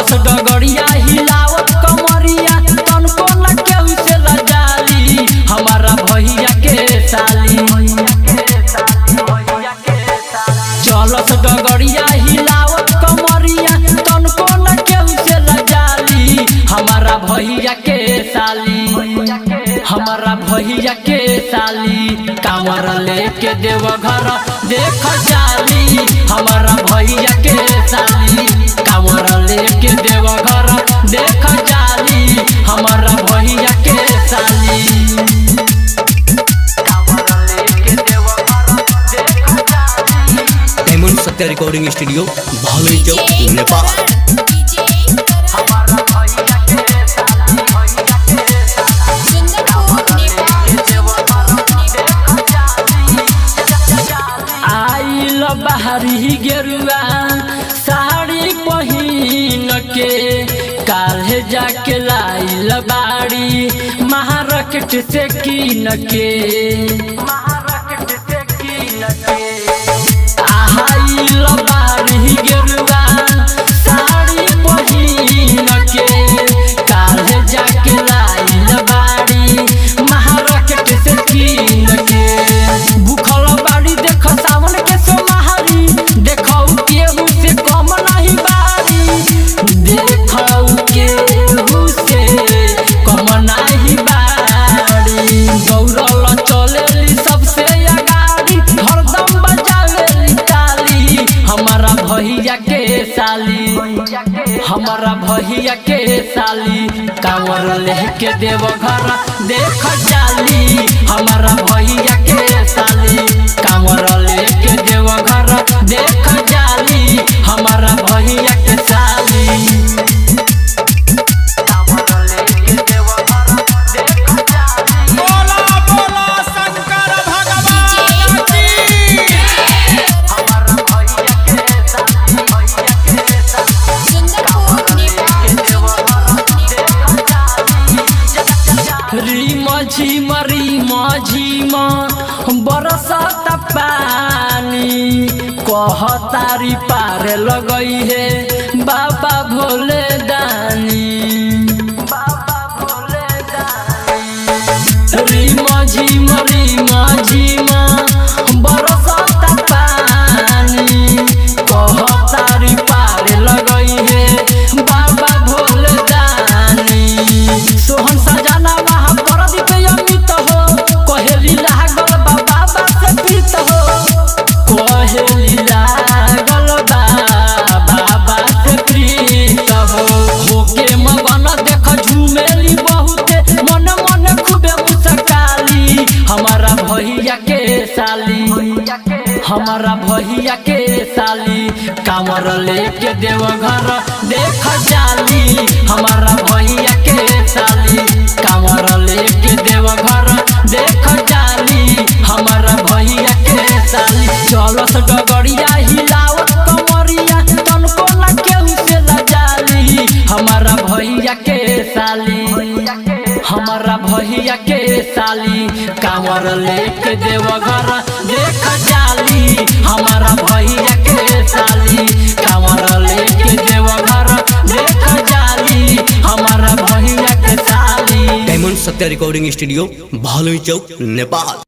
चलस डगड़िया हिलावत कमरिया तनको न केहू से लजाली हमारा भैया के साली। चलस डगड़िया हिलावत कमरिया तनको न केहू से लजाली हमारा भैया के साली। हमारा भैया के साली कांवर लेके देव घर देख जाली हमारा भैया के साली कांवर लेके देव घर देख जाली हमारा भैया के साली। डायमंड सत्या रिकॉर्डिंग स्टूडियो भालई चौक नेपाल। बाहरी गेरुआ साड़ी पहिन के काल्हे जाके लाइल बाड़ी महारकट से कीन के। आइल बाहरी गेरुआ साड़ी पहिन के काल्हे जाके लाइल बाड़ी महारकट से कीन के। भूखल बाड़ी देख सावन के सोमहारी देखौ केहू से कम नहीं बारी देखौ केहू से कम नहीं बारी। दौड़ल चलेली सबसे अगाड़ी हरदम बजावेली ताली हमारा भैया के साली। हमारा भैया के साली कांवर लेके देव घर देख जाली हमारा भैया के साली कांवर लेके देव घर देख जाली हमारा भैया के साली। बोला बोला शंकर भगवान रिम झिम बरसत पानी कहतारी पार लगई है बाबा भोले दानी। रिम झिम बरसत पानी कहतारी पार लगई है बाबा भोले दानी। सोहन सजाना वहाँ परदीप अमित हो कहेली लागल बाबा से प्रीत हो कहेली लागल बाबा से प्रीत होके मगन देख झूमेली बहुते मन मन खूबे मुस्काली हमारा भैया के साली। हमारा भैया के साली कांवर लेके देव घर देख जाली हमारा भैया के साली कांवर लेके देव घर देख जाली हमारा भैया के साली। चलस डगड़िया हिलावत कमरिया तनको न केहू से लजाली हमारा भैया के साली। हमारा भैया के साली कांवर लेके देव घर देख जाली हमारा भैया के साली कांवर लेके देव घर देख जाली हमारा भैया के साली। डायमंड सत्या रिकॉर्डिंग स्टूडियो भालई चौक नेपाल।